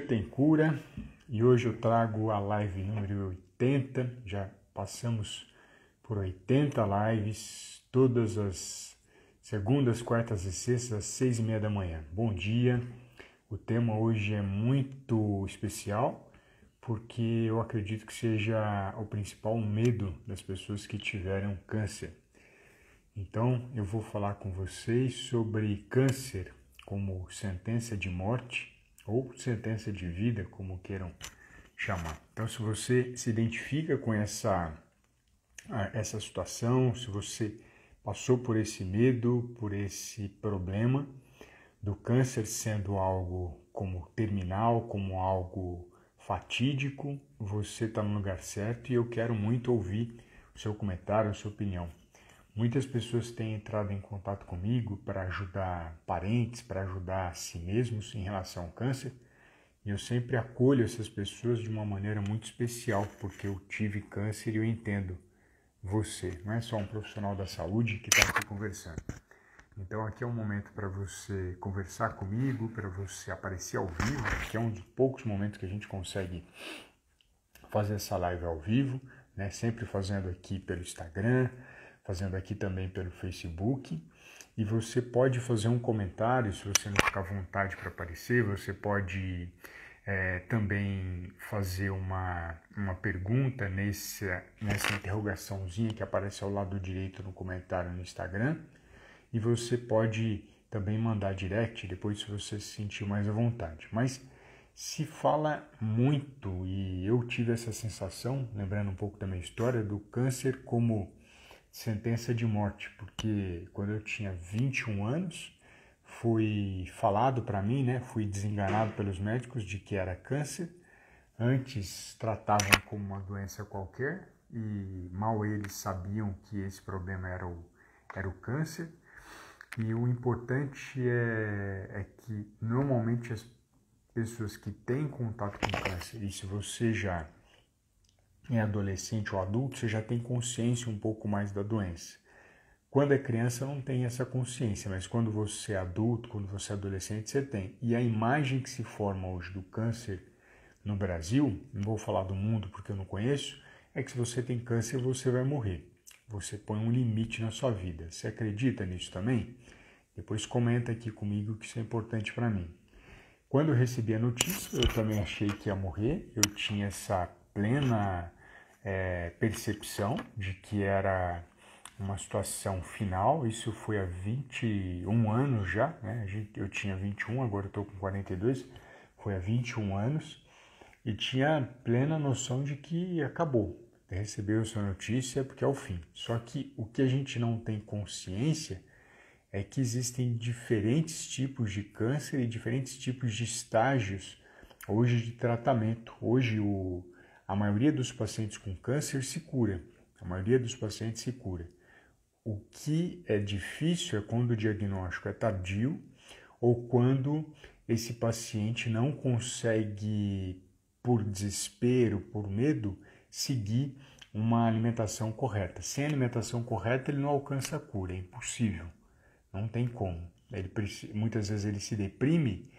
Tem cura e hoje eu trago a live número 80. Já passamos por 80 lives todas as segundas, quartas e sextas às 6:30 da manhã. Bom dia. O tema hoje é muito especial porque eu acredito que seja o principal medo das pessoas que tiveram câncer. Então eu vou falar com vocês sobre câncer como sentença de morte ou sentença de vida, como queiram chamar. Então, se você se identifica com essa situação, se você passou por esse medo, por esse problema do câncer sendo algo como terminal, como algo fatídico, você está no lugar certo e eu quero muito ouvir o seu comentário, a sua opinião. Muitas pessoas têm entrado em contato comigo para ajudar parentes, para ajudar a si mesmos em relação ao câncer. E eu sempre acolho essas pessoas de uma maneira muito especial, porque eu tive câncer e eu entendo você. Não é só um profissional da saúde que está aqui conversando. Então aqui é um momento para você conversar comigo, para você aparecer ao vivo, que é um dos poucos momentos que a gente consegue fazer essa live ao vivo, né? Sempre fazendo aqui pelo Instagram, fazendo aqui também pelo Facebook, e você pode fazer um comentário, se você não ficar à vontade para aparecer, você pode também fazer uma pergunta nessa interrogaçãozinha que aparece ao lado direito no comentário no Instagram, e você pode também mandar direct depois se você se sentir mais à vontade. Mas se fala muito, e eu tive essa sensação, lembrando um pouco da minha história, do câncer como sentença de morte, porque quando eu tinha 21 anos, foi falado para mim, né, fui desenganado pelos médicos de que era câncer. Antes tratavam como uma doença qualquer e mal eles sabiam que esse problema era o câncer. E o importante é que normalmente as pessoas que têm contato com câncer, e se você já é adolescente ou adulto, você já tem consciência um pouco mais da doença. Quando é criança não tem essa consciência, mas quando você é adulto, quando você é adolescente, você tem. E a imagem que se forma hoje do câncer no Brasil, não vou falar do mundo porque eu não conheço, é que se você tem câncer você vai morrer. Você põe um limite na sua vida. Você acredita nisso também? Depois comenta aqui comigo que isso é importante para mim. Quando eu recebi a notícia, eu também achei que ia morrer. Eu tinha essa plena percepção de que era uma situação final. Isso foi há 21 anos já, né? Eu tinha 21, agora eu estou com 42. Foi há 21 anos e tinha plena noção de que acabou. Recebeu essa notícia porque é o fim. Só que o que a gente não tem consciência é que existem diferentes tipos de câncer e diferentes tipos de estágios hoje de tratamento. Hoje a maioria dos pacientes com câncer se cura. A maioria dos pacientes se cura. O que é difícil é quando o diagnóstico é tardio ou quando esse paciente não consegue, por desespero, por medo, seguir uma alimentação correta. Sem alimentação correta ele não alcança a cura, é impossível. Não tem como. Muitas vezes ele se deprime,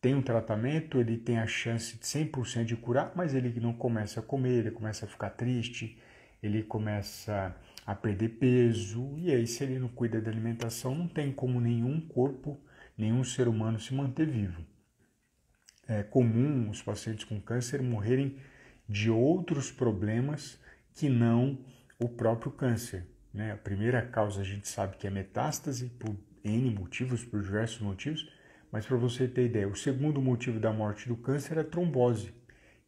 tem um tratamento, ele tem a chance de 100% de curar, mas ele não começa a comer, ele começa a ficar triste, ele começa a perder peso, e aí se ele não cuida da alimentação, não tem como nenhum corpo, nenhum ser humano se manter vivo. É comum os pacientes com câncer morrerem de outros problemas que não o próprio câncer. A primeira causa a gente sabe que é metástase, por N motivos, por diversos motivos, mas para você ter ideia, o segundo motivo da morte do câncer é trombose,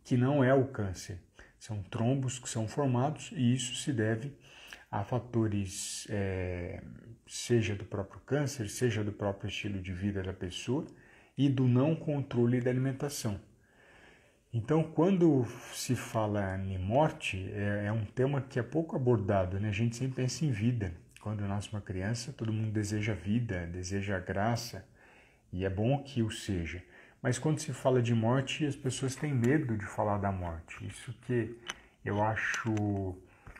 que não é o câncer. São trombos que são formados e isso se deve a fatores, seja do próprio câncer, seja do próprio estilo de vida da pessoa e do não controle da alimentação. Então, quando se fala em morte, é um tema que é pouco abordado, né? A gente sempre pensa em vida. Quando nasce uma criança, todo mundo deseja vida, deseja graça, e é bom que o seja. Mas quando se fala de morte, as pessoas têm medo de falar da morte. Isso que eu acho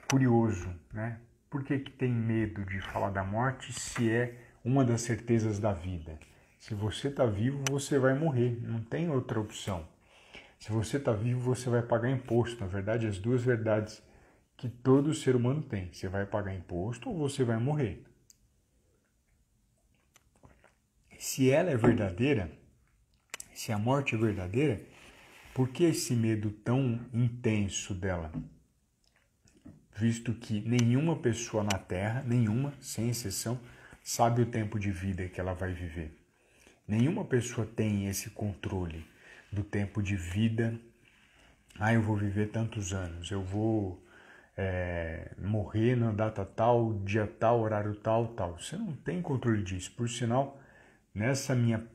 curioso, né? Por que tem medo de falar da morte se é uma das certezas da vida? Se você está vivo, você vai morrer, não tem outra opção. Se você está vivo, você vai pagar imposto. Na verdade, as duas verdades que todo ser humano tem. Você vai pagar imposto ou você vai morrer. Se ela é verdadeira, se a morte é verdadeira, por que esse medo tão intenso dela? Visto que nenhuma pessoa na Terra, nenhuma, sem exceção, sabe o tempo de vida que ela vai viver. Nenhuma pessoa tem esse controle do tempo de vida. Eu vou viver tantos anos, eu vou morrer na data tal, dia tal, horário tal, tal. Você não tem controle disso. Por sinal, nessa minha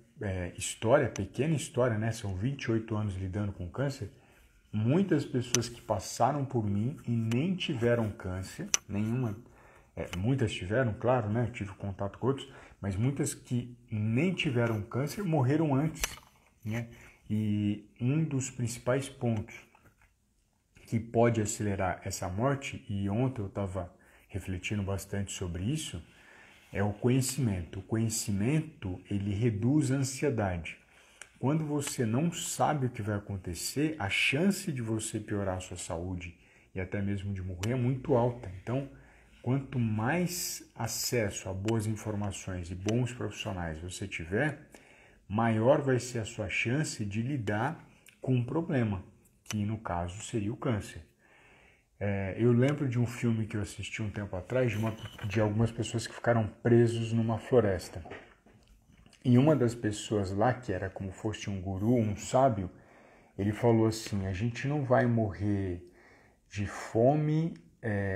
história, pequena história, né? São 28 anos lidando com câncer, muitas pessoas que passaram por mim e nem tiveram câncer, nenhuma, muitas tiveram, claro, né? Eu tive contato com outros, mas muitas que nem tiveram câncer morreram antes, né? E um dos principais pontos que pode acelerar essa morte, e ontem eu estava refletindo bastante sobre isso, é o conhecimento. O conhecimento, ele reduz a ansiedade. Quando você não sabe o que vai acontecer, a chance de você piorar a sua saúde e até mesmo de morrer é muito alta. Então, quanto mais acesso a boas informações e bons profissionais você tiver, maior vai ser a sua chance de lidar com um problema, que no caso seria o câncer. Eu lembro de um filme que eu assisti um tempo atrás de algumas pessoas que ficaram presos numa floresta. E uma das pessoas lá, que era como fosse um guru, um sábio, ele falou assim: a gente não vai morrer de fome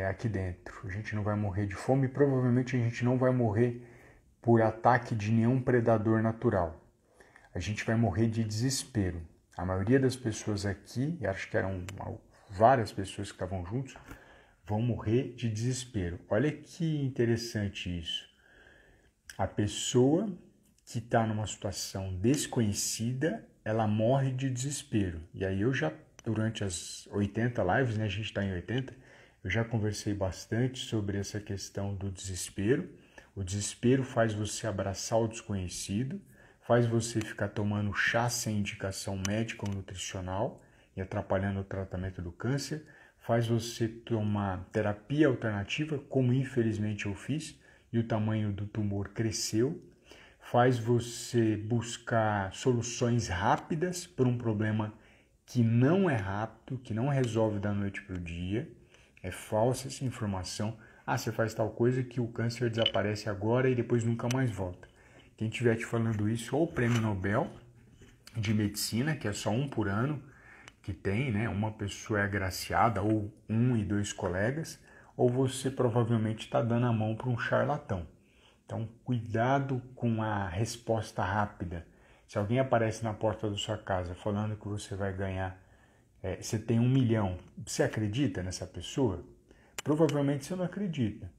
aqui dentro, a gente não vai morrer de fome e provavelmente a gente não vai morrer por ataque de nenhum predador natural. A gente vai morrer de desespero. A maioria das pessoas aqui, acho que eram várias pessoas que estavam juntos, vão morrer de desespero. Olha que interessante isso. A pessoa que está numa situação desconhecida, ela morre de desespero. E aí eu já, durante as 80 lives, né, a gente está em 80, eu já conversei bastante sobre essa questão do desespero. O desespero faz você abraçar o desconhecido, faz você ficar tomando chá sem indicação médica ou nutricional e atrapalhando o tratamento do câncer, faz você tomar terapia alternativa, como infelizmente eu fiz, e o tamanho do tumor cresceu, faz você buscar soluções rápidas para um problema que não é rápido, que não resolve da noite para o dia. É falsa essa informação. Você faz tal coisa que o câncer desaparece agora e depois nunca mais volta. Quem estiver te falando isso, ou o Prêmio Nobel de Medicina, que é só um por ano que tem, né? Uma pessoa é agraciada, ou 1 e 2 colegas, ou você provavelmente está dando a mão para um charlatão. Então, cuidado com a resposta rápida. Se alguém aparece na porta da sua casa falando que você vai ganhar, você tem 1 milhão, você acredita nessa pessoa? Provavelmente você não acredita.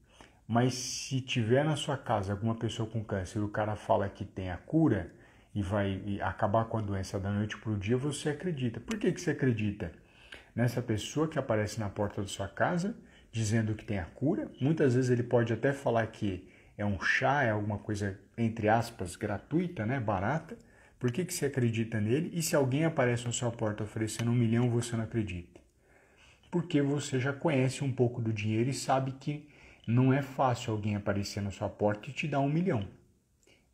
Mas se tiver na sua casa alguma pessoa com câncer e o cara fala que tem a cura e vai acabar com a doença da noite para o dia, você acredita. Por que você acredita? Nessa pessoa que aparece na porta da sua casa dizendo que tem a cura. Muitas vezes ele pode até falar que é um chá, é alguma coisa, entre aspas, gratuita, né, barata. Por que você acredita nele? E se alguém aparece na sua porta oferecendo 1 milhão, você não acredita? Porque você já conhece um pouco do dinheiro e sabe que não é fácil alguém aparecer na sua porta e te dar 1 milhão.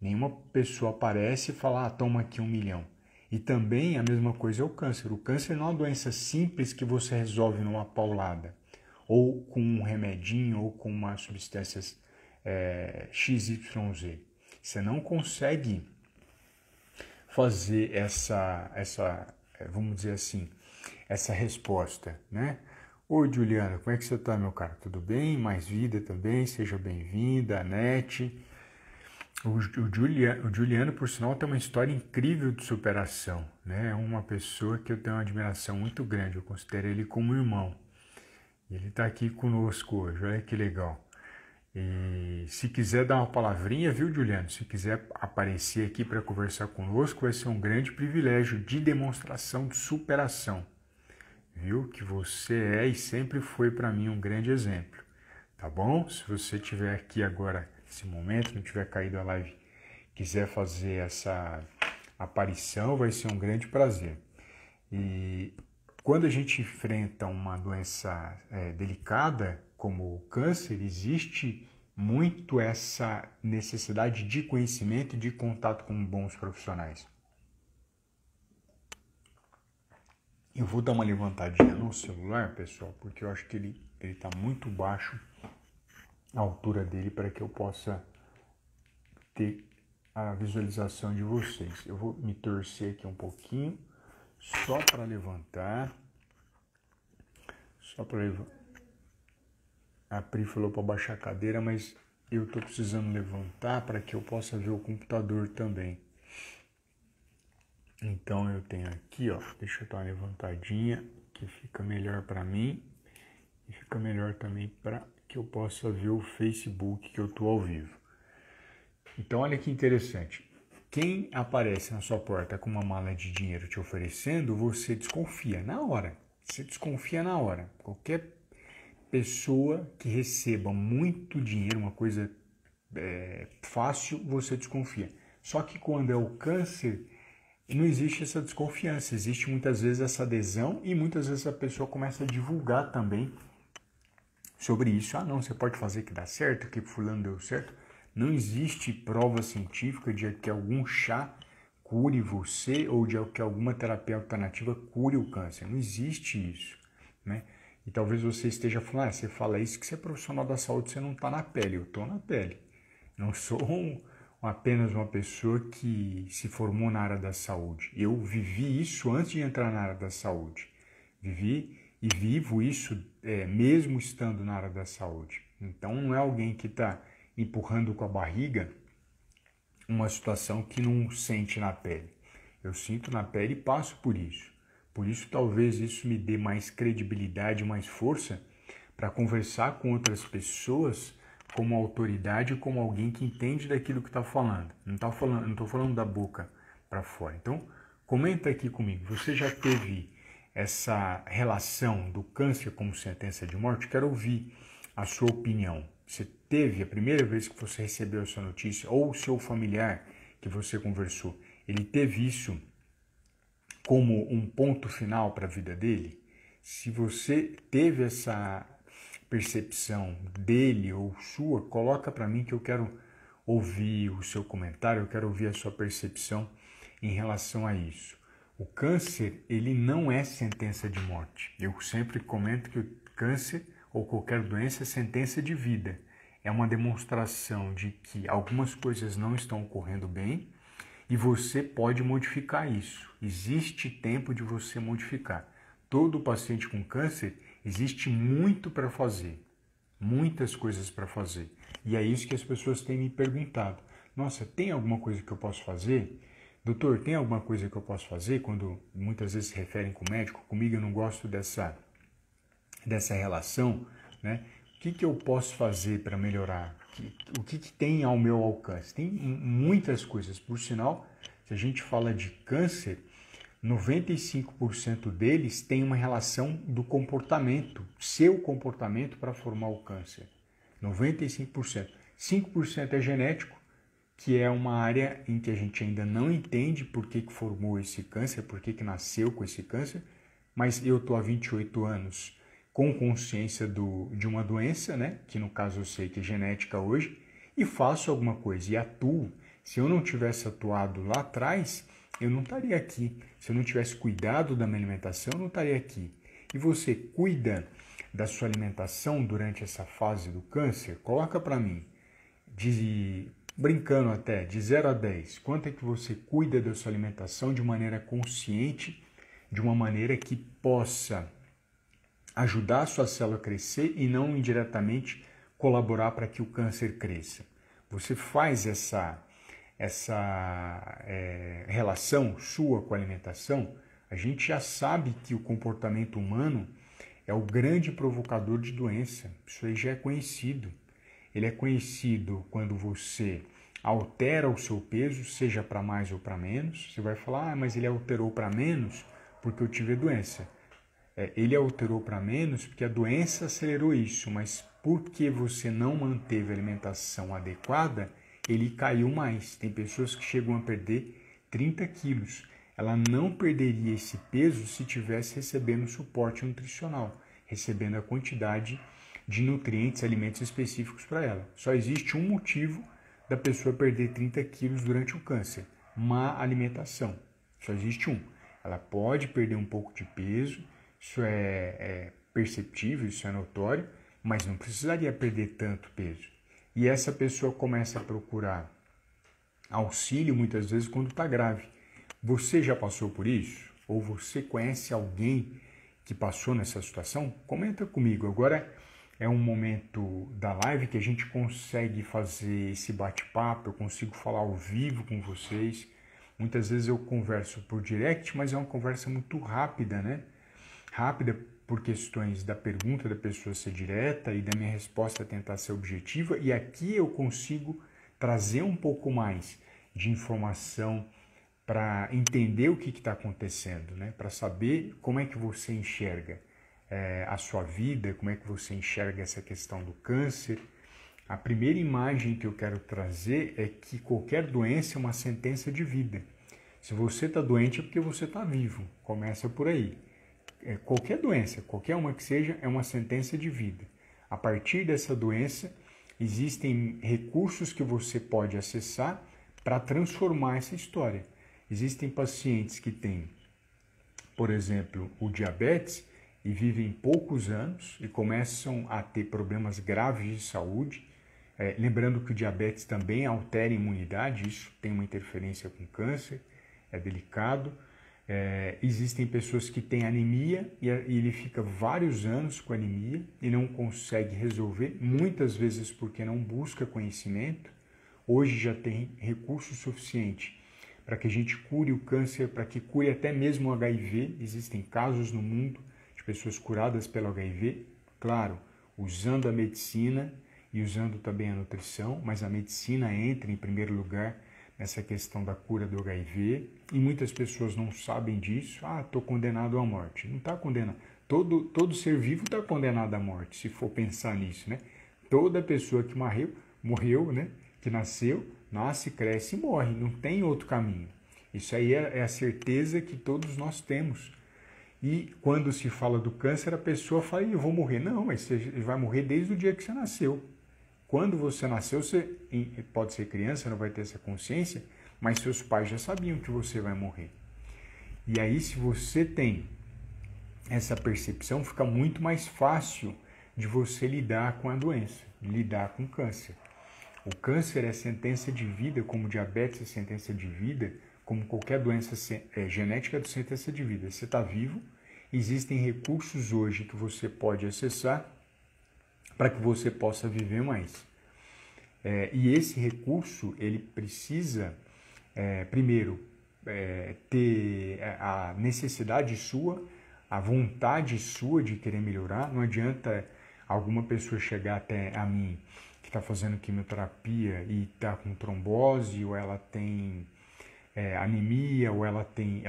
Nenhuma pessoa aparece e fala, toma aqui 1 milhão. E também a mesma coisa é o câncer. O câncer não é uma doença simples que você resolve numa paulada, ou com um remedinho, ou com umas substâncias XYZ. Você não consegue fazer vamos dizer assim, essa resposta, né? Oi, Juliana, como é que você tá, meu cara? Tudo bem? Mais vida também, seja bem-vinda, Anete. O Juliano, por sinal, tem uma história incrível de superação, né? É uma pessoa que eu tenho uma admiração muito grande, eu considero ele como irmão. Ele está aqui conosco hoje, olha que legal. E se quiser dar uma palavrinha, viu, Juliano? Se quiser aparecer aqui para conversar conosco, vai ser um grande privilégio de demonstração de superação. Viu? Que você é e sempre foi para mim um grande exemplo. Tá bom? Se você estiver aqui agora, nesse momento, não tiver caído a live, quiser fazer essa aparição, vai ser um grande prazer. E quando a gente enfrenta uma doença delicada, como o câncer, existe muito essa necessidade de conhecimento e de contato com bons profissionais. Eu vou dar uma levantadinha no celular, pessoal, porque eu acho que ele está muito baixo, a altura dele, para que eu possa ter a visualização de vocês. Eu vou me torcer aqui um pouquinho, só para levantar. A Pri falou para baixar a cadeira, mas eu estou precisando levantar para que eu possa ver o computador também. Então eu tenho aqui, ó, deixa eu dar uma levantadinha, que fica melhor para mim e fica melhor também para que eu possa ver o Facebook, que eu estou ao vivo. Então olha que interessante. Quem aparece na sua porta com uma mala de dinheiro te oferecendo, você desconfia na hora. Você desconfia na hora. Qualquer pessoa que receba muito dinheiro, uma coisa fácil, você desconfia. Só que quando é o câncer, não existe essa desconfiança, existe muitas vezes essa adesão e muitas vezes a pessoa começa a divulgar também sobre isso. Ah, não, você pode fazer que dá certo, que fulano deu certo. Não existe prova científica de que algum chá cure você ou de que alguma terapia alternativa cure o câncer. Não existe isso, né? E talvez você esteja falando, você fala isso que você é profissional da saúde, você não está na pele. Eu estou na pele. Não sou apenas uma pessoa que se formou na área da saúde. Eu vivi isso antes de entrar na área da saúde. Vivi e vivo isso mesmo estando na área da saúde. Então não é alguém que está empurrando com a barriga uma situação que não sente na pele. Eu sinto na pele e passo por isso. Por isso talvez isso me dê mais credibilidade, mais força para conversar com outras pessoas como autoridade, como alguém que entende daquilo que está falando. Não estou falando da boca para fora. Então, comenta aqui comigo. Você já teve essa relação do câncer como sentença de morte? Quero ouvir a sua opinião. Você teve a primeira vez que você recebeu essa notícia, ou o seu familiar que você conversou, ele teve isso como um ponto final para a vida dele? Se você teve essa percepção dele ou sua, coloca para mim que eu quero ouvir o seu comentário, eu quero ouvir a sua percepção em relação a isso. O câncer, ele não é sentença de morte. Eu sempre comento que o câncer ou qualquer doença é sentença de vida. É uma demonstração de que algumas coisas não estão ocorrendo bem e você pode modificar isso. Existe tempo de você modificar. Todo paciente com câncer, existe muito para fazer, muitas coisas para fazer. E é isso que as pessoas têm me perguntado. Nossa, tem alguma coisa que eu posso fazer? Doutor, tem alguma coisa que eu posso fazer? Quando muitas vezes se referem com o médico, comigo eu não gosto dessa relação, né? O que eu posso fazer para melhorar? O que tem ao meu alcance? Tem muitas coisas. Por sinal, se a gente fala de câncer, 95% deles tem uma relação do comportamento, seu comportamento para formar o câncer. 95%. 5% é genético, que é uma área em que a gente ainda não entende por que formou esse câncer, por que nasceu com esse câncer, mas eu estou há 28 anos com consciência de uma doença, né? Que no caso eu sei que é genética hoje, e faço alguma coisa e atuo. Se eu não tivesse atuado lá atrás, eu não estaria aqui. Se eu não tivesse cuidado da minha alimentação, eu não estaria aqui. E você cuida da sua alimentação durante essa fase do câncer? Coloca para mim, brincando até, de 0 a 10, quanto é que você cuida da sua alimentação de maneira consciente, de uma maneira que possa ajudar a sua célula a crescer e não indiretamente colaborar para que o câncer cresça. Você faz essa relação sua com a alimentação? A gente já sabe que o comportamento humano é o grande provocador de doença. Isso aí já é conhecido. Ele é conhecido quando você altera o seu peso, seja para mais ou para menos. Você vai falar, mas ele alterou para menos porque eu tive a doença. Ele alterou para menos porque a doença acelerou isso, mas porque você não manteve a alimentação adequada, ele caiu mais. Tem pessoas que chegam a perder 30 quilos. ela não perderia esse peso se estivesse recebendo suporte nutricional, recebendo a quantidade de nutrientes, alimentos específicos para ela. Só existe um motivo da pessoa perder 30 quilos durante o câncer: má alimentação. Só existe um. Ela pode perder um pouco de peso, isso é perceptível, isso é notório, mas não precisaria perder tanto peso. E essa pessoa começa a procurar auxílio muitas vezes quando está grave. Você já passou por isso? Ou você conhece alguém que passou nessa situação? Comenta comigo. Agora é um momento da live que a gente consegue fazer esse bate-papo, eu consigo falar ao vivo com vocês. Muitas vezes eu converso por direct, mas é uma conversa muito rápida, né? Rápida por questões da pergunta da pessoa ser direta e da minha resposta tentar ser objetiva. E aqui eu consigo trazer um pouco mais de informação para entender o que está acontecendo, né? Para saber como é que você enxerga a sua vida, como é que você enxerga essa questão do câncer. A primeira imagem que eu quero trazer é que qualquer doença é uma sentença de vida. Se você está doente é porque você está vivo, começa por aí. Qualquer doença, qualquer uma que seja, é uma sentença de vida. A partir dessa doença, existem recursos que você pode acessar para transformar essa história. Existem pacientes que têm, por exemplo, o diabetes e vivem poucos anos e começam a ter problemas graves de saúde. Lembrando que o diabetes também altera a imunidade, isso tem uma interferência com câncer, é delicado. Existem pessoas que têm anemia e ele fica vários anos com anemia e não consegue resolver, muitas vezes porque não busca conhecimento. Hoje já tem recurso suficiente para que a gente cure o câncer, para que cure até mesmo o HIV. Existem casos no mundo de pessoas curadas pelo HIV, claro, usando a medicina e usando também a nutrição, mas a medicina entra em primeiro lugar nessa questão da cura do HIV, e muitas pessoas não sabem disso. Estou condenado à morte. Não está condenado. Todo ser vivo está condenado à morte, se for pensar nisso, né? Toda pessoa que morreu, né? Que nasce, cresce e morre. Não tem outro caminho. Isso aí é a certeza que todos nós temos. E quando se fala do câncer, a pessoa fala: eu vou morrer. Não, mas você vai morrer desde o dia que você nasceu. Quando você nasceu, você pode ser criança, não vai ter essa consciência, mas seus pais já sabiam que você vai morrer. E aí, se você tem essa percepção, fica muito mais fácil de você lidar com a doença, lidar com o câncer. O câncer é sentença de vida, como o diabetes é sentença de vida, como qualquer doença genética é sentença de vida. Você está vivo, existem recursos hoje que você pode acessar para que você possa viver mais. E esse recurso, ele precisa, primeiro, ter a necessidade sua, a vontade sua de querer melhorar. Não adianta alguma pessoa chegar até a mim que está fazendo quimioterapia e está com trombose, ou ela tem anemia, ou ela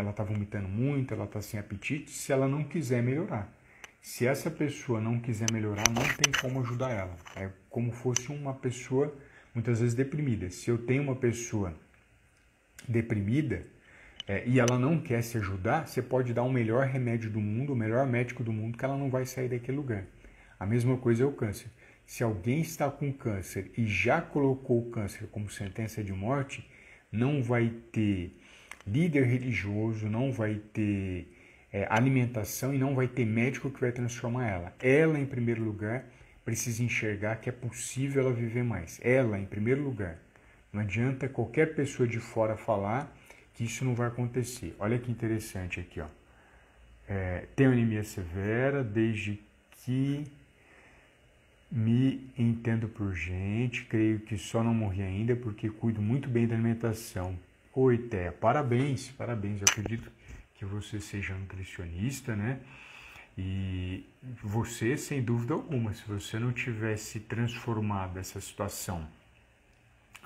está vomitando muito, ela está sem apetite, se ela não quiser melhorar. Se essa pessoa não quiser melhorar, não tem como ajudar ela. É como fosse uma pessoa, muitas vezes, deprimida. Se eu tenho uma pessoa deprimida e ela não quer se ajudar, você pode dar o melhor remédio do mundo, o melhor médico do mundo, que ela não vai sair daquele lugar. A mesma coisa é o câncer. Se alguém está com câncer e já colocou o câncer como sentença de morte, não vai ter líder religioso, não vai ter alimentação e não vai ter médico que vai transformar ela. Ela, em primeiro lugar, precisa enxergar que é possível ela viver mais. Ela, em primeiro lugar. Não adianta qualquer pessoa de fora falar que isso não vai acontecer. Olha que interessante aqui, ó. Tenho anemia severa desde que me entendo por gente. Creio que só não morri ainda porque cuido muito bem da alimentação. Oi, Thea, parabéns. Eu acredito que você seja nutricionista, né? E você, sem dúvida alguma, se você não tivesse transformado essa situação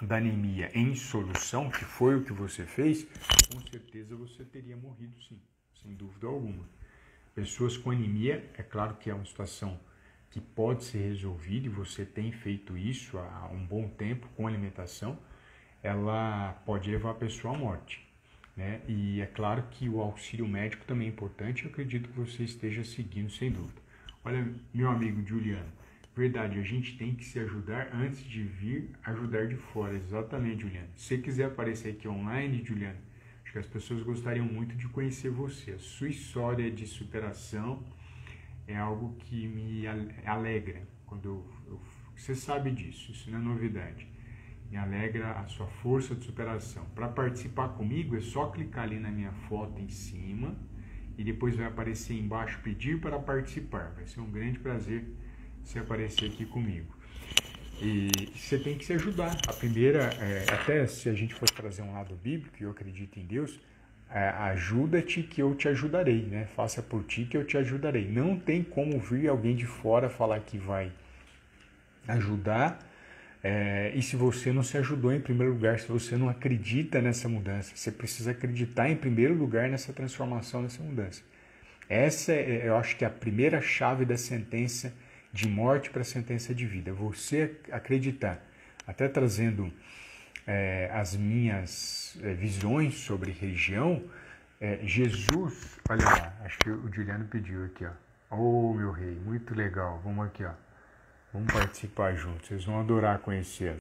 da anemia em solução, que foi o que você fez, com certeza você teria morrido, sim, sem dúvida alguma. Pessoas com anemia, é claro que é uma situação que pode ser resolvida, e você tem feito isso há um bom tempo com alimentação, ela pode levar a pessoa à morte. né? E é claro que o auxílio médico também é importante, eu acredito que você esteja seguindo sem dúvida. Olha, meu amigo Juliano, verdade, a gente tem que se ajudar antes de vir ajudar de fora, exatamente, Juliano. Se você quiser aparecer aqui online, Juliano, acho que as pessoas gostariam muito de conhecer você. A sua história de superação é algo que me alegra, você sabe disso, isso não é novidade. Me alegra a sua força de superação. Para participar comigo é só clicar ali na minha foto em cima e depois vai aparecer embaixo pedir para participar. Vai ser um grande prazer você aparecer aqui comigo. E você tem que se ajudar. A primeira, até se a gente for trazer um lado bíblico, eu acredito em Deus, ajuda-te que eu te ajudarei, né? Faça por ti que eu te ajudarei. Não tem como vir alguém de fora falar que vai ajudar, e se você não se ajudou em primeiro lugar, se você não acredita nessa mudança, você precisa acreditar em primeiro lugar nessa transformação, nessa mudança. Essa eu acho que é a primeira chave da sentença de morte para a sentença de vida. Você acreditar, até trazendo as minhas visões sobre religião, Jesus, olha lá, acho que o Juliano pediu aqui, ó. Oh, meu rei, muito legal, vamos aqui, ó. Vamos participar juntos, vocês vão adorar conhecê-lo.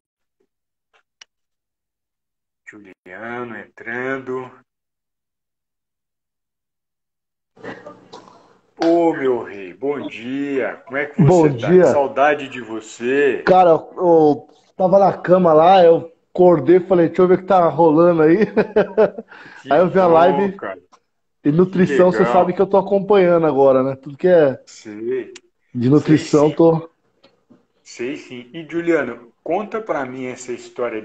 Juliano entrando. Ô, meu rei, bom dia. Como é que Bom você tá? Que dia. saudade de você. Cara, eu tava na cama lá, eu acordei e falei, deixa eu ver o que tá rolando aí. Aí Que eu vi a bom, live cara. e Que nutrição, você sabe legal. que eu tô acompanhando agora, né? Tudo que é Sei. de Sei nutrição, sim. tô. Sei sim. E, Juliano, conta pra mim essa história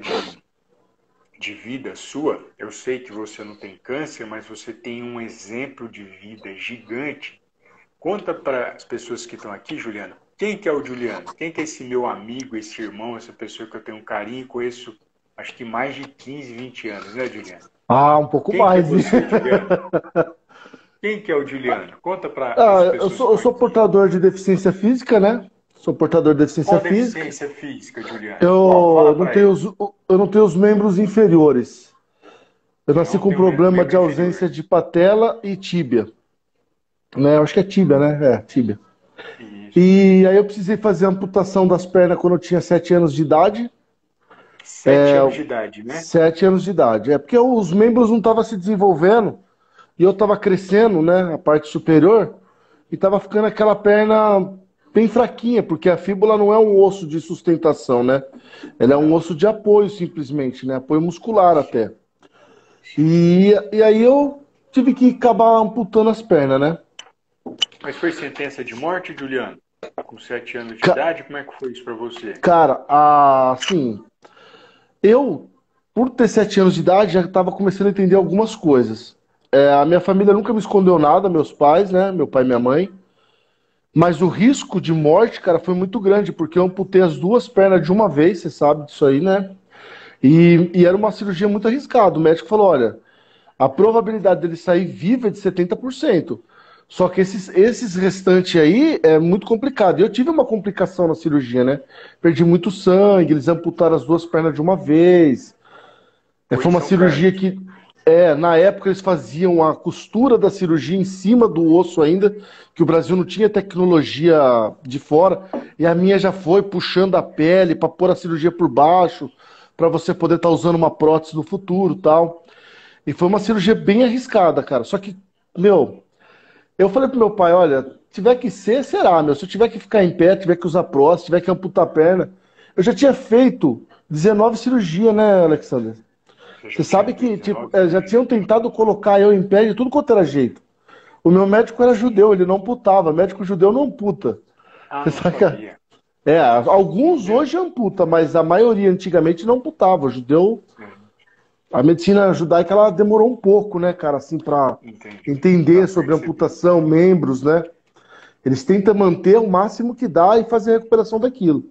de vida sua. Eu sei que você não tem câncer, mas você tem um exemplo de vida gigante. Conta para as pessoas que estão aqui, Juliano, quem que é o Juliano? Quem que é esse meu amigo, esse irmão, essa pessoa que eu tenho um carinho e conheço acho que mais de 15, 20 anos, né, Juliano? Ah, um pouco Quem que é mais, hein? você, Juliano? Quem que é o Juliano? Conta para Ah, as eu pessoas que sou, eu estão sou aqui. portador de deficiência física, né? Sou portador de deficiência Qual física. deficiência física, Juliano? Qual? Fala Eu não para tenho eles. os membros inferiores. Eu nasci Não com tem um problema membro de inferior. ausência de patela e tíbia, né? Eu acho que é tíbia, né? É, tíbia. Isso. E aí eu precisei fazer a amputação das pernas quando eu tinha 7 anos de idade. 7 anos de idade, né? 7 anos de idade. É porque os membros não estavam se desenvolvendo e eu estava crescendo, né? A parte superior, e estava ficando aquela perna bem fraquinha, porque a fíbula não é um osso de sustentação, né? Ela é um Não. osso de apoio, simplesmente, né? Apoio muscular Sim, até. sim. E aí eu tive que acabar amputando as pernas, né? Mas foi sentença de morte, Juliano? Com 7 anos de Ca- idade, como é que foi isso para você? Cara, assim, eu, por ter 7 anos de idade, já estava começando a entender algumas coisas. A minha família nunca me escondeu nada, meus pais, né? Meu pai e minha mãe. Mas o risco de morte, cara, foi muito grande, porque eu amputei as duas pernas de uma vez, você sabe disso aí, né? E era uma cirurgia muito arriscada. O médico falou: olha, a probabilidade dele sair vivo é de 70%. Só que esses restantes aí é muito complicado. E eu tive uma complicação na cirurgia, né? Perdi muito sangue, eles amputaram as duas pernas de uma vez. Foi Foi em uma São cirurgia Carlos. que, na época, eles faziam a costura da cirurgia em cima do osso ainda, que o Brasil não tinha tecnologia de fora, e a minha já foi puxando a pele para pôr a cirurgia por baixo, para você poder estar usando uma prótese no futuro, tal. E foi uma cirurgia bem arriscada, cara. Só que, meu, eu falei pro meu pai, olha, tiver que ser, será, meu. Se eu tiver que ficar em pé, tiver que usar prótese, tiver que amputar a perna. Eu já tinha feito 19 cirurgias, né, Alexander? Você Você já tinha sabe feito que, tipo, 19 já tinham cirurgias. tentado colocar eu em pé de tudo quanto era jeito. O meu médico era Sim. judeu, ele não amputava. Médico judeu não amputa. Ah, Você não sabe que, sabia. É alguns mesmo? hoje amputa, mas a maioria antigamente não amputava. O judeu, Sim. a medicina judaica, ela demorou um pouco, né, cara, assim, pra Entendi. Para entender sobre perceber. amputação, membros, né? Eles tentam manter o máximo que dá e fazer a recuperação daquilo.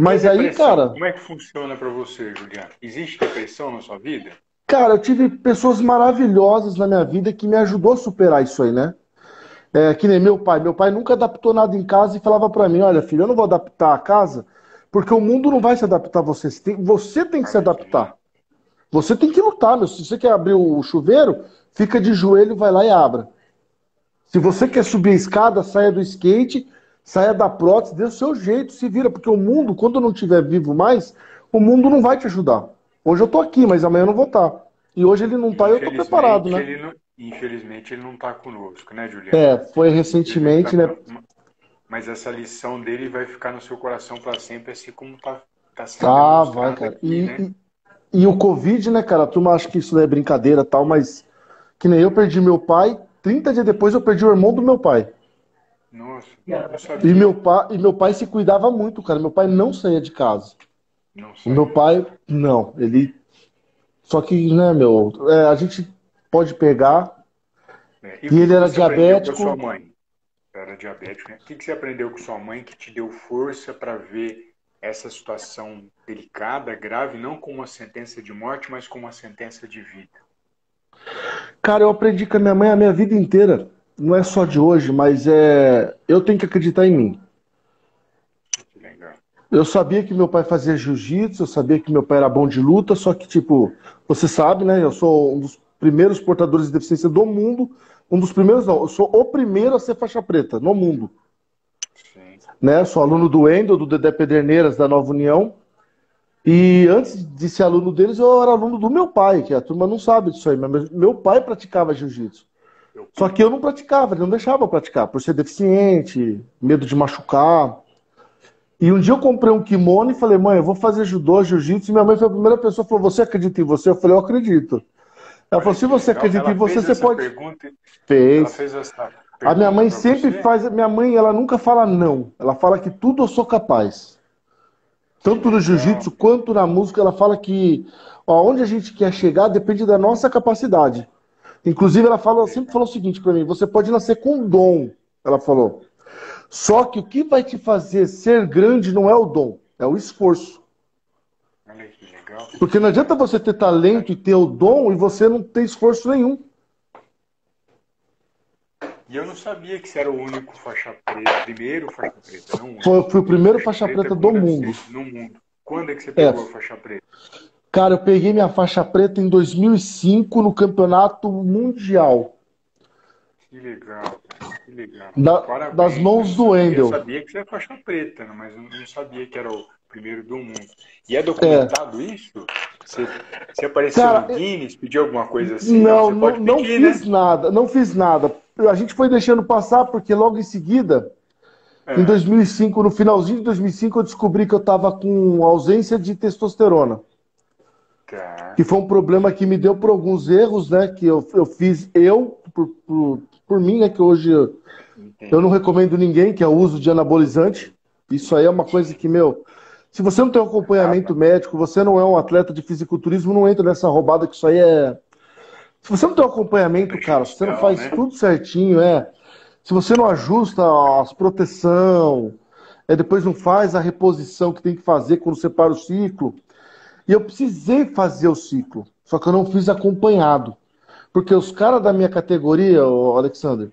E a Mas aí, depressão? cara, Como é que funciona para você, Juliano? Existe depressão na sua vida? eu tive pessoas maravilhosas na minha vida que me ajudou a superar isso aí, né? Que nem meu pai. Meu pai nunca adaptou nada em casa e falava pra mim: olha, filho, eu não vou adaptar a casa porque o mundo não vai se adaptar a você. Você tem que A se você, adaptar. né? Você tem que lutar, meu. Se você quer abrir o chuveiro, fica de joelho, vai lá e abra. Se você quer subir a escada, saia do skate, saia da prótese, dê o seu jeito, se vira, porque o mundo, quando não estiver vivo mais, o mundo não vai te ajudar. Hoje eu tô aqui, mas amanhã eu não vou estar. E hoje ele não tá e eu tô preparado, né? Infelizmente ele não está conosco, né, Juliano? É, foi Infelizmente recentemente, né? mas essa lição dele vai ficar no seu coração para sempre, assim como tá sendo Ah, vai, demonstrado cara. aqui, né? E o Covid, né, cara? A turma acha que isso é brincadeira e tal, mas que nem eu perdi meu pai, 30 dias depois eu perdi o irmão do meu pai. Nossa, não sabia. E meu pai se cuidava muito, cara. Meu pai não saía de casa. Não O meu saía. pai, não. Ele. Só que, né, meu, a gente pode pegar. É, e o E que ele que era você aprendeu com a sua diabético. mãe? Era diabético, né? O que que você aprendeu com sua mãe que te deu força para ver essa situação delicada, grave, não como uma sentença de morte, mas como uma sentença de vida? Cara, eu aprendi com a minha mãe a minha vida inteira. Não é só de hoje, mas eu tenho que acreditar em mim. Que legal. Eu sabia que meu pai fazia jiu-jitsu, eu sabia que meu pai era bom de luta, só que, tipo, você sabe, né? Eu sou um dos primeiros portadores de deficiência do mundo. Um dos primeiros, não, eu sou o primeiro a ser faixa preta no mundo. Sim. Né? Sou aluno do Wendel, do Dedé Pederneiras, da Nova União. E antes de ser aluno deles, eu era aluno do meu pai, que a turma não sabe disso aí, mas meu pai praticava jiu-jitsu. Eu, Só que eu não praticava, ele não deixava eu praticar, por ser deficiente, medo de machucar. E um dia eu comprei um kimono e falei, mãe, eu vou fazer judô, jiu-jitsu. E minha mãe foi a primeira pessoa que falou, você acredita em você? Eu falei, eu acredito. Ela falou, olha se que você legal. acredita em Ela você, fez você essa pode. pergunta, ela Fez. fez essa A minha pergunta mãe para sempre você? faz. Minha mãe, ela nunca fala não. Ela fala que tudo eu sou capaz. Que Tanto no legal. jiu-jitsu quanto na música, ela fala que onde a gente quer chegar depende da nossa capacidade. Inclusive, ela sempre falou o seguinte para mim: você pode nascer com dom, ela falou. Só que o que vai te fazer ser grande não é o dom, é o esforço. Olha que legal. Porque não adianta você ter talento e ter o dom e você não ter esforço nenhum. E eu não sabia que você era o único faixa preta, primeiro faixa preta, não o único. Fui o Primeiro primeiro faixa faixa preta preta com do mundo. deficiência no mundo. Quando é que você É, pegou a faixa preta? cara, eu peguei minha faixa preta em 2005 no Campeonato Mundial, Que legal, cara. Que legal. das Parabéns, mãos meu. do Eu Wendel. sabia que você é faixa preta, né, mas eu não sabia que era o primeiro do mundo. E é É, documentado isso? Você, você apareceu cara, no Guinness, pediu alguma coisa assim? Não, não, você não, pode não pedir, né? fiz nada, não fiz nada. A gente foi deixando passar porque logo em seguida, em É, 2005, no finalzinho de 2005, eu descobri que eu estava com ausência de testosterona, que tá. foi um problema que me deu por alguns erros, né, que eu fiz por mim, né, que hoje eu não Entendi. recomendo ninguém, que é o uso de anabolizante. Isso aí é uma coisa que, meu, se você não tem um acompanhamento Acaba. médico, você não é um atleta de fisiculturismo, não entra nessa roubada que isso aí é. Se você não tem um É acompanhamento, cara, se você não prejudicial, faz né? tudo certinho, se você não ajusta as proteção, depois não faz a reposição que tem que fazer quando você para o ciclo. E eu precisei fazer o ciclo, só que eu não fiz acompanhado. Porque os caras da minha categoria, ô Alexander,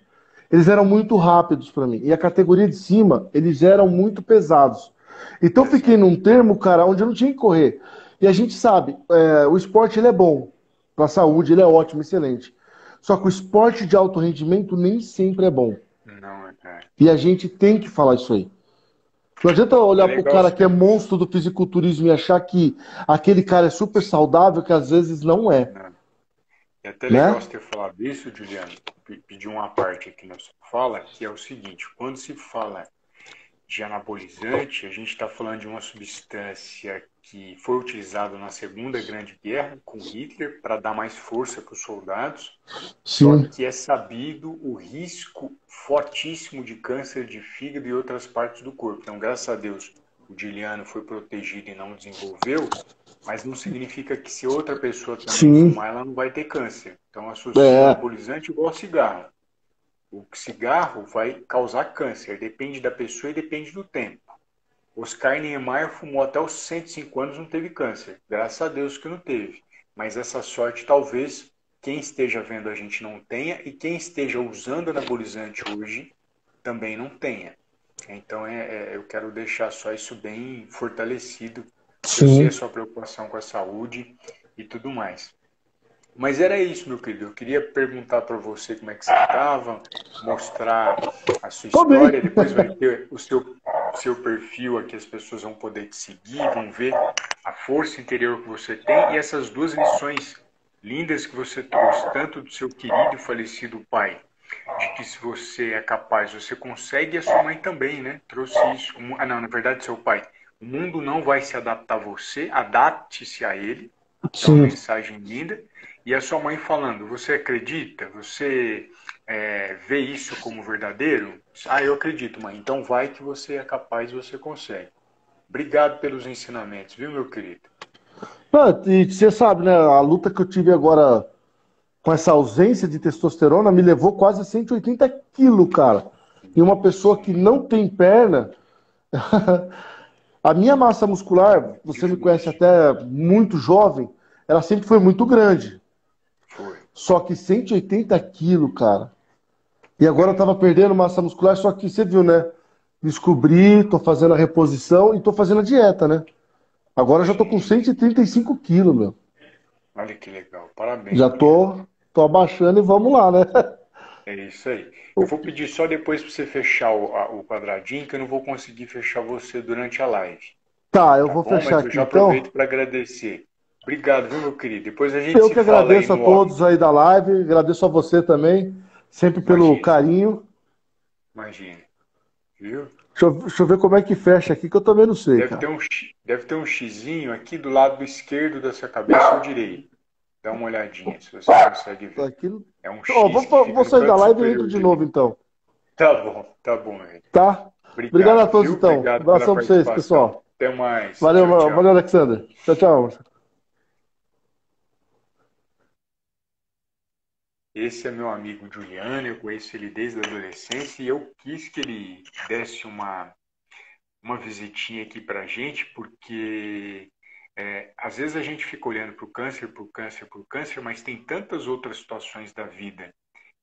eles eram muito rápidos para mim. E a categoria de cima, eles eram muito pesados. Então eu fiquei Exato. num termo, cara, onde eu não tinha que correr. E a gente sabe, o esporte ele é bom. Para a saúde, ele é ótimo, excelente. Só que o esporte de alto rendimento nem sempre é bom. Não, é. E a gente tem que falar isso aí. Não adianta É olhar pro legal cara que é você. monstro do fisiculturismo e achar que aquele cara é super saudável, que às vezes não é, Não. É até legal né? você ter falado isso, Juliano. Pedir uma parte aqui na sua fala, que é o seguinte: quando se fala de anabolizante, a gente está falando de uma substância que foi utilizada na Segunda Grande Guerra com Hitler para dar mais força para os soldados, só Sim, que é sabido o risco fortíssimo de câncer de fígado e outras partes do corpo. Então, graças a Deus, o Juliano foi protegido e não desenvolveu, mas não significa que se outra pessoa também sim, fumar, ela não vai ter câncer. Então, associa o é, anabolizante igual ao cigarro. O cigarro vai causar câncer, depende da pessoa e depende do tempo. Oscar Niemeyer fumou até os 105 anos, não teve câncer. Graças a Deus que não teve. Mas essa sorte talvez quem esteja vendo a gente não tenha e quem esteja usando anabolizante hoje também não tenha. Então eu quero deixar só isso bem fortalecido. Eu sei a sim. sua preocupação com a saúde e tudo mais. Mas era isso, meu querido. Eu queria perguntar para você como é que você estava, mostrar a sua Tô bem. história. Depois vai ter o seu perfil aqui, as pessoas vão poder te seguir, vão ver a força interior que você tem e essas duas lições lindas que você trouxe, tanto do seu querido e falecido pai, de que se você é capaz, você consegue, e a sua mãe também, né? Trouxe isso. Ah, não, na verdade, seu pai. O mundo não vai se adaptar a você, adapte-se a ele. É uma Sim. mensagem linda. E a sua mãe falando, você acredita? Você vê isso como verdadeiro? Ah, eu acredito, mãe. Então vai que você é capaz, você consegue. Obrigado pelos ensinamentos, viu, meu querido? E você sabe, né? A luta que eu tive agora com essa ausência de testosterona me levou quase a 180 quilos, cara. E uma pessoa que Sim, não tem perna, a minha massa muscular, que você me conhece justo. até muito jovem, ela sempre foi muito grande. Foi. Só que 180 quilos, cara. E agora eu É, tava perdendo massa muscular, só que você viu, né? Descobri, tô fazendo a reposição e tô fazendo a dieta, né? Agora eu já tô com sim. 135 quilos, meu. Olha que legal. Parabéns, Já Juliano. tô abaixando e vamos lá, né? É isso aí. Eu vou pedir só depois para você fechar o quadradinho, que eu não vou conseguir fechar você durante a live. Tá, eu Tá vou bom? fechar Mas eu aqui já então. aproveito para agradecer. Obrigado, viu, meu querido? Depois a gente Eu se que fala aí agradeço a no off. todos aí da live, agradeço a você também, sempre pelo Imagina, carinho. imagina. Viu? Deixa eu ver como é que fecha aqui, que eu também não sei, Deve ter cara. um xizinho aqui do lado esquerdo da sua cabeça ou direito. Dá uma olhadinha, se você consegue Tá ver. aqui. É um Ó, X que fica vou no sair da canto live e entro superior de novo direito. então. Tá bom, velho. Tá? Obrigado a Obrigado, todos viu? então. Obrigado pela Abração pra vocês, participação. pessoal. Até mais. Valeu, Tchau, valeu, tchau. Alexander. Tchau, tchau. Esse é meu amigo Juliano, eu conheço ele desde a adolescência e eu quis que ele desse uma visitinha aqui pra gente, porque às vezes a gente fica olhando para o câncer, para o câncer, para o câncer, mas tem tantas outras situações da vida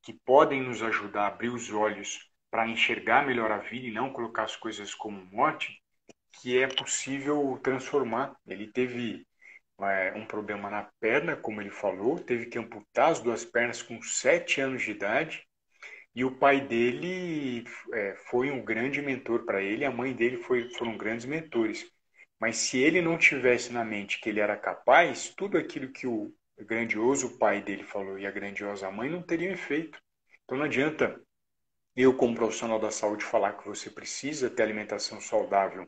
que podem nos ajudar a abrir os olhos para enxergar melhor a vida e não colocar as coisas como morte, que é possível transformar. Ele teve um problema na perna, como ele falou, teve que amputar as duas pernas com 7 anos de idade, e o pai dele foi um grande mentor para ele, a mãe dele foram grandes mentores. Mas se ele não tivesse na mente que ele era capaz, tudo aquilo que o grandioso pai dele falou e a grandiosa mãe não teriam feito. Então não adianta eu, como profissional da saúde, falar que você precisa ter alimentação saudável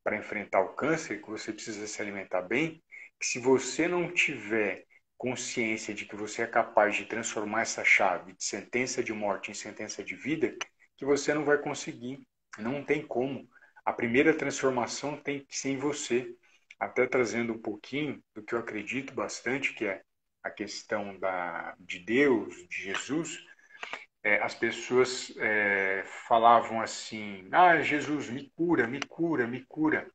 para enfrentar o câncer, que você precisa se alimentar bem, que se você não tiver consciência de que você é capaz de transformar essa chave de sentença de morte em sentença de vida, que você não vai conseguir. Não tem como. A primeira transformação tem que ser em você. Até trazendo um pouquinho do que eu acredito bastante, que é a questão de Deus, de Jesus. As pessoas falavam assim: Ah, Jesus, me cura, me cura, me cura.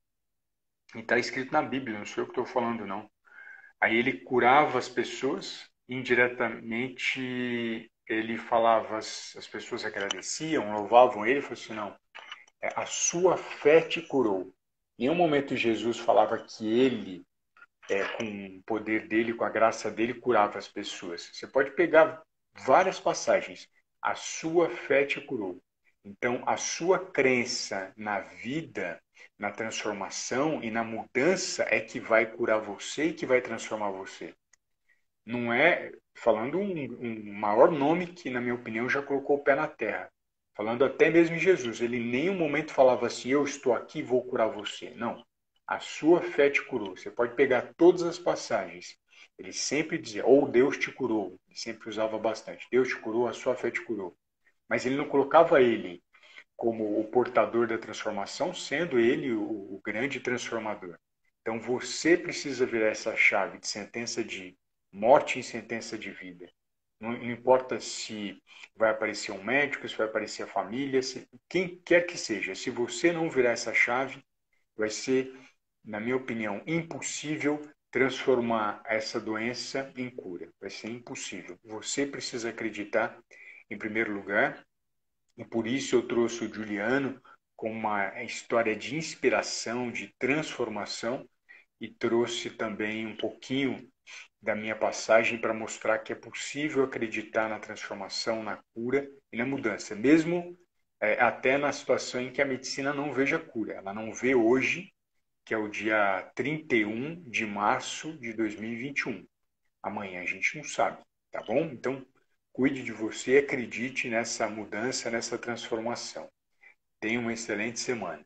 E está escrito na Bíblia, não sou eu que estou falando, não. Aí ele curava as pessoas, indiretamente ele falava, as pessoas agradeciam, louvavam ele, e falou assim: Não, a sua fé te curou. Em nenhum momento Jesus falava que ele, com o poder dele, com a graça dele, curava as pessoas. Você pode pegar várias passagens. A sua fé te curou. Então, a sua crença na vida, na transformação e na mudança é que vai curar você e que vai transformar você. Não é falando um maior nome que, na minha opinião, já colocou o pé na terra. Falando até mesmo em Jesus. Ele em nenhum momento falava assim: Eu estou aqui e vou curar você. Não. A sua fé te curou. Você pode pegar todas as passagens. Ele sempre dizia: Ou Deus te curou. Ele sempre usava bastante. Deus te curou, a sua fé te curou. Mas ele não colocava ele como o portador da transformação, sendo ele o grande transformador. Então você precisa virar essa chave de sentença de morte em sentença de vida. Não importa se vai aparecer um médico, se vai aparecer a família, quem quer que seja. Se você não virar essa chave, vai ser, na minha opinião, impossível transformar essa doença em cura. Vai ser impossível. Você precisa acreditar, em primeiro lugar, e por isso eu trouxe o Juliano com uma história de inspiração, de transformação, e trouxe também um pouquinho da minha passagem para mostrar que é possível acreditar na transformação, na cura e na mudança, mesmo até na situação em que a medicina não veja cura. Ela não vê hoje, que é o dia 31 de março de 2021. Amanhã a gente não sabe, tá bom? Então, cuide de você, acredite nessa mudança, nessa transformação. Tenha uma excelente semana.